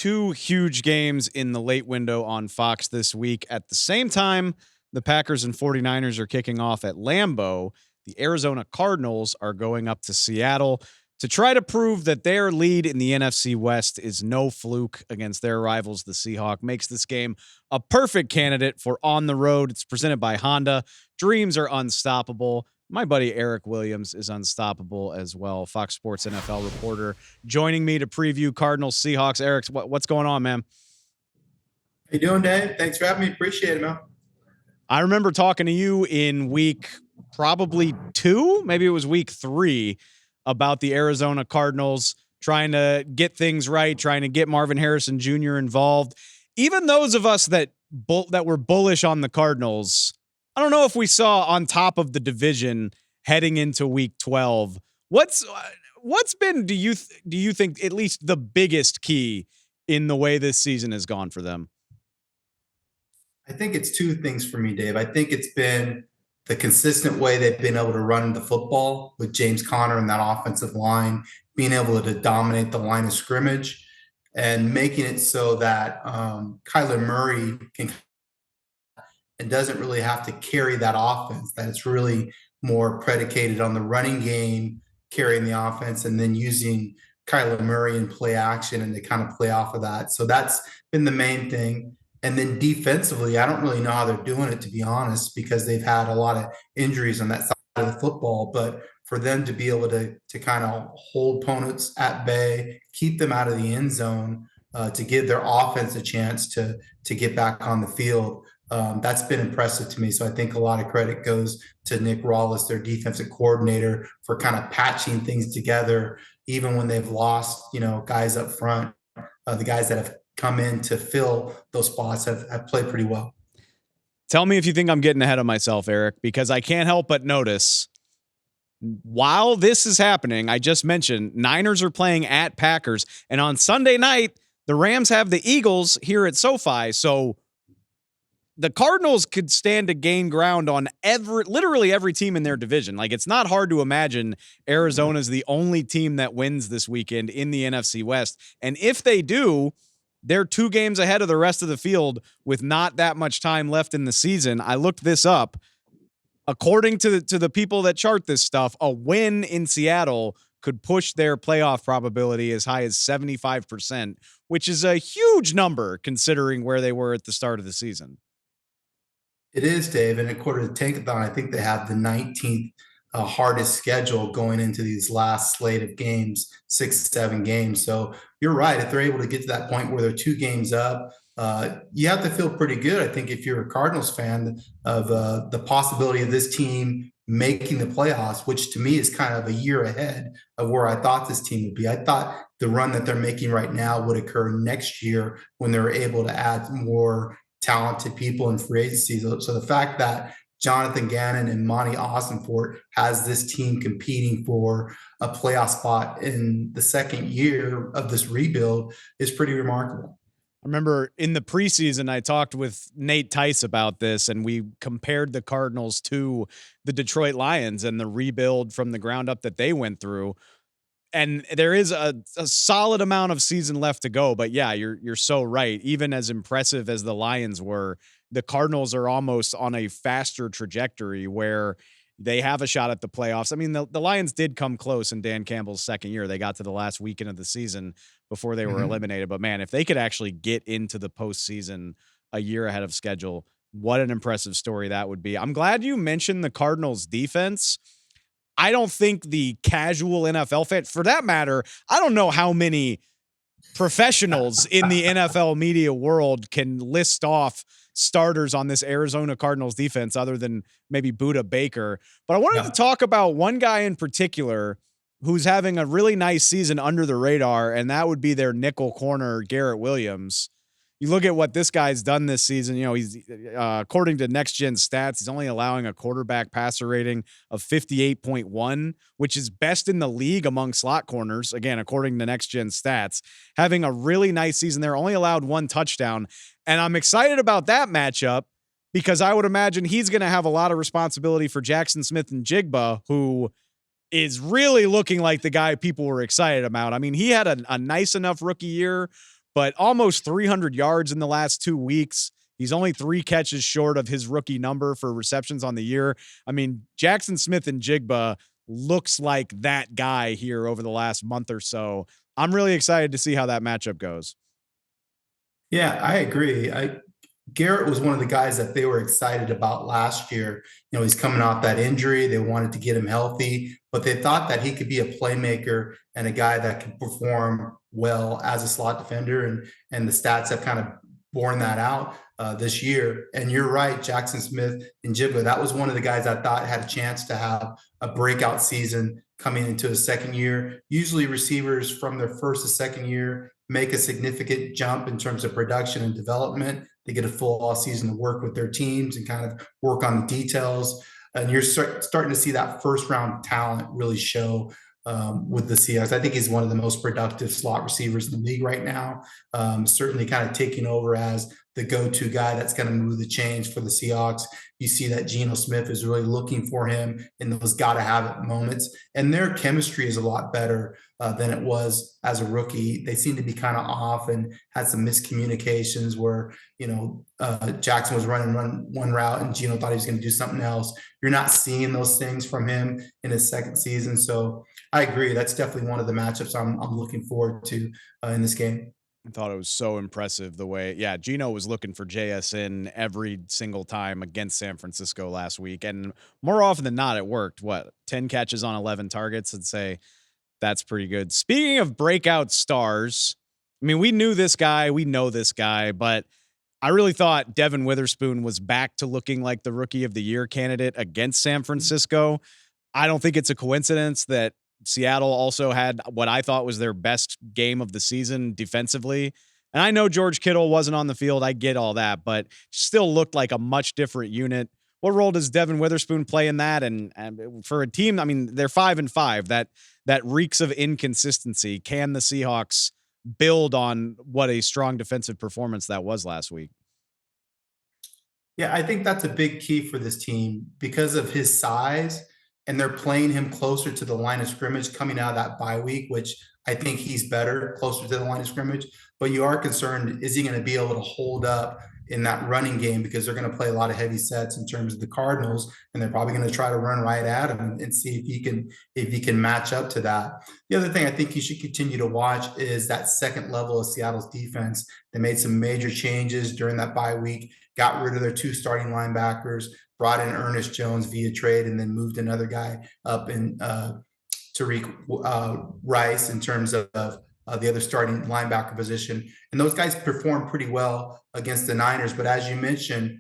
two huge games in the late window on Fox this week. At the same time, the Packers and 49ers are kicking off at Lambeau. The Arizona Cardinals are going up to Seattle to try to prove that their lead in the NFC West is no fluke against their rivals, the Seahawks. Makes this game a perfect candidate for on the road. It's presented by Honda. Dreams are unstoppable. My buddy Eric Williams is unstoppable as well. Fox Sports NFL reporter joining me to preview Cardinals Seahawks. Eric, what's going on, man? How you doing, Dave? Thanks for having me. Appreciate it, man. I remember talking to you in week probably 2, maybe it was week 3, about the Arizona Cardinals trying to get things right, trying to get Marvin Harrison Jr. involved. Even those of us that were bullish on the Cardinals, I don't know if we saw on top of the division heading into week 12. What's been, do you think, at least the biggest key in the way this season has gone for them? I think it's two things for me, Dave. I think it's been the consistent way they've been able to run the football with James Conner and that offensive line, being able to dominate the line of scrimmage and making it so that Kyler Murray can and doesn't really have to carry that offense, that it's really more predicated on the running game, carrying the offense, and then using Kyler Murray in play action and they kind of play off of that. So that's been the main thing. And then defensively, I don't really know how they're doing it, to be honest, because they've had a lot of injuries on that side of the football. But for them to be able to kind of hold opponents at bay, keep them out of the end zone, to give their offense a chance to get back on the field, that's been impressive to me. So I think a lot of credit goes to Nick Rawlis, their defensive coordinator, for kind of patching things together, even when they've lost, guys up front. The guys that have come in to fill those spots have played pretty well. Tell me if you think I'm getting ahead of myself, Eric, because I can't help but notice while this is happening, I just mentioned Niners are playing at Packers, and on Sunday night, the Rams have the Eagles here at SoFi. So the Cardinals could stand to gain ground on literally every team in their division. Like, it's not hard to imagine Arizona's the only team that wins this weekend in the NFC West. And if they do, they're 2 games ahead of the rest of the field with not that much time left in the season. I looked this up. According to the people that chart this stuff, a win in Seattle could push their playoff probability as high as 75%, which is a huge number considering where they were at the start of the season. It is, Dave. And according to Tankathon, I think they have the 19th hardest schedule going into these last slate of games, 6-7 games. So you're right. If they're able to get to that point where they're 2 games up, you have to feel pretty good, I think, if you're a Cardinals fan, of the possibility of this team making the playoffs, which to me is kind of a year ahead of where I thought this team would be. I thought the run that they're making right now would occur next year when they're able to add more talented people in free agency. So the fact that Jonathan Gannon and Monty Ossenfort has this team competing for a playoff spot in the second year of this rebuild is pretty remarkable. I remember in the preseason, I talked with Nate Tice about this, and we compared the Cardinals to the Detroit Lions and the rebuild from the ground up that they went through. And there is a solid amount of season left to go. But yeah, you're so right. Even as impressive as the Lions were, the Cardinals are almost on a faster trajectory where they have a shot at the playoffs. I mean, the Lions did come close in Dan Campbell's second year. They got to the last weekend of the season before they were eliminated. But man, if they could actually get into the postseason a year ahead of schedule, what an impressive story that would be. I'm glad you mentioned the Cardinals defense. I don't think the casual NFL fan, for that matter, I don't know how many professionals in the NFL media world can list off starters on this Arizona Cardinals defense other than maybe Budda Baker. But I wanted to talk about one guy in particular who's having a really nice season under the radar, and that would be their nickel corner, Garrett Williams. You look at what this guy's done this season, he's according to Next Gen Stats, he's only allowing a quarterback passer rating of 58.1, which is best in the league among slot corners. Again, according to Next Gen Stats, having a really nice season there, only allowed 1 touchdown. And I'm excited about that matchup because I would imagine he's going to have a lot of responsibility for Jackson Smith and Jigba, who is really looking like the guy people were excited about. I mean, he had a nice enough rookie year, but almost 300 yards in the last 2 weeks. He's only 3 catches short of his rookie number for receptions on the year. I mean, Jackson Smith and Jigba looks like that guy here over the last month or so. I'm really excited to see how that matchup goes. Yeah, I agree. Garrett was one of the guys that they were excited about last year. He's coming off that injury. They wanted to get him healthy, but they thought that he could be a playmaker and a guy that could perform well as a slot defender. And the stats have kind of borne that out this year. And you're right, Jackson Smith and Jibba, that was one of the guys I thought had a chance to have a breakout season coming into his second year. Usually receivers from their first to second year make a significant jump in terms of production and development. They get a full off season to work with their teams and kind of work on the details. And you're starting to see that first round talent really show with the Seahawks. I think he's one of the most productive slot receivers in the league right now. Certainly kind of taking over as the go-to guy that's going to move the chains for the Seahawks. You see that Geno Smith is really looking for him in those gotta-have-it moments. And their chemistry is a lot better than it was as a rookie. They seem to be kind of off and had some miscommunications where, Jackson was running one route and Geno thought he was going to do something else. You're not seeing those things from him in his second season. So I agree. That's definitely one of the matchups I'm looking forward to in this game. I thought it was so impressive the way, yeah, Geno was looking for JSN every single time against San Francisco last week. And more often than not, it worked. What, 10 catches on 11 targets? I'd say that's pretty good. Speaking of breakout stars, I mean, we knew this guy, we know this guy, but I really thought Devin Witherspoon was back to looking like the rookie of the year candidate against San Francisco. I don't think it's a coincidence that Seattle also had what I thought was their best game of the season defensively. And I know George Kittle wasn't on the field. I get all that, but still looked like a much different unit. What role does Devin Witherspoon play in that? And for a team, I mean, they're 5-5. That reeks of inconsistency. Can the Seahawks build on what a strong defensive performance that was last week? Yeah, I think that's a big key for this team because of his size, and they're playing him closer to the line of scrimmage coming out of that bye week, which I think he's better closer to the line of scrimmage. But you are concerned, is he going to be able to hold up in that running game because they're going to play a lot of heavy sets in terms of the Cardinals, and they're probably going to try to run right at him and see if he can match up to that. The other thing I think you should continue to watch is that second level of Seattle's defense. They made some major changes during that bye week, got rid of their two starting linebackers, brought in Ernest Jones via trade, and then moved another guy up in Tariq Rice in terms of the other starting linebacker position. And those guys performed pretty well against the Niners. But as you mentioned,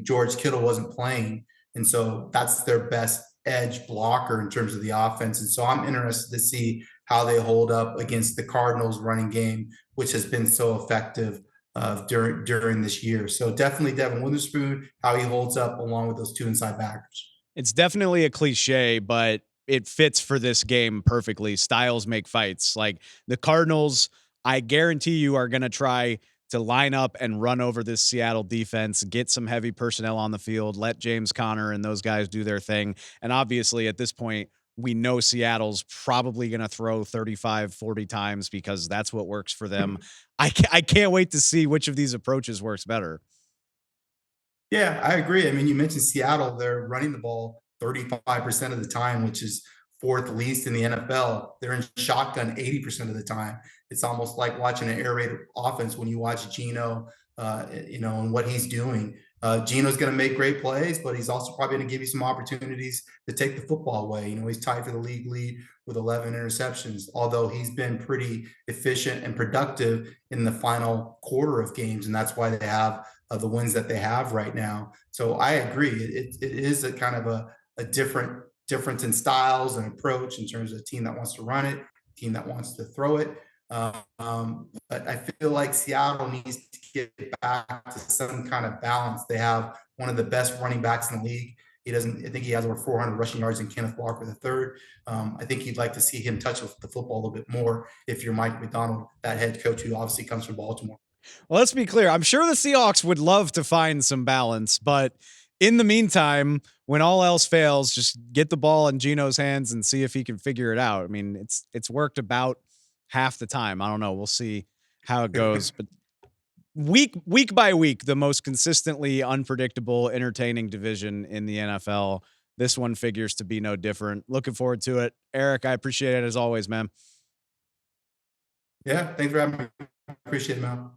George Kittle wasn't playing. And so that's their best edge blocker in terms of the offense. And so I'm interested to see how they hold up against the Cardinals running game, which has been so effective during this year. So definitely Devin Witherspoon, how he holds up along with those two inside backers. It's definitely a cliche, but it fits for this game perfectly. Styles make fights. Like the Cardinals, I guarantee you are going to try to line up and run over this Seattle defense, get some heavy personnel on the field, let James Conner and those guys do their thing. And obviously at this point, we know Seattle's probably going to throw 35, 40 times because that's what works for them. I can't wait to see which of these approaches works better. Yeah, I agree. I mean, you mentioned Seattle, they're running the ball 35% of the time, which is fourth least in the NFL. They're in shotgun 80% of the time. It's almost like watching an air raid offense when you watch Geno, and what he's doing. Geno's going to make great plays, but he's also probably going to give you some opportunities to take the football away. He's tied for the league lead with 11 interceptions, although he's been pretty efficient and productive in the final quarter of games. And that's why they have the wins that they have right now. So I agree. It is a kind of a difference in styles and approach in terms of a team that wants to run it, team that wants to throw it. But I feel like Seattle needs to get back to some kind of balance. They have one of the best running backs in the league. I think he has over 400 rushing yards in Kenneth Walker III. I think you'd like to see him touch the football a little bit more if you're Mike McDonald, that head coach who obviously comes from Baltimore. Well, let's be clear. I'm sure the Seahawks would love to find some balance, but in the meantime, when all else fails, just get the ball in Geno's hands and see if he can figure it out. I mean, it's worked about half the time. I don't know. We'll see how it goes, but week by week, the most consistently unpredictable, entertaining division in the NFL. This one figures to be no different. Looking forward to it. Eric, I appreciate it as always, man. Yeah, thanks for having me. Appreciate it, man.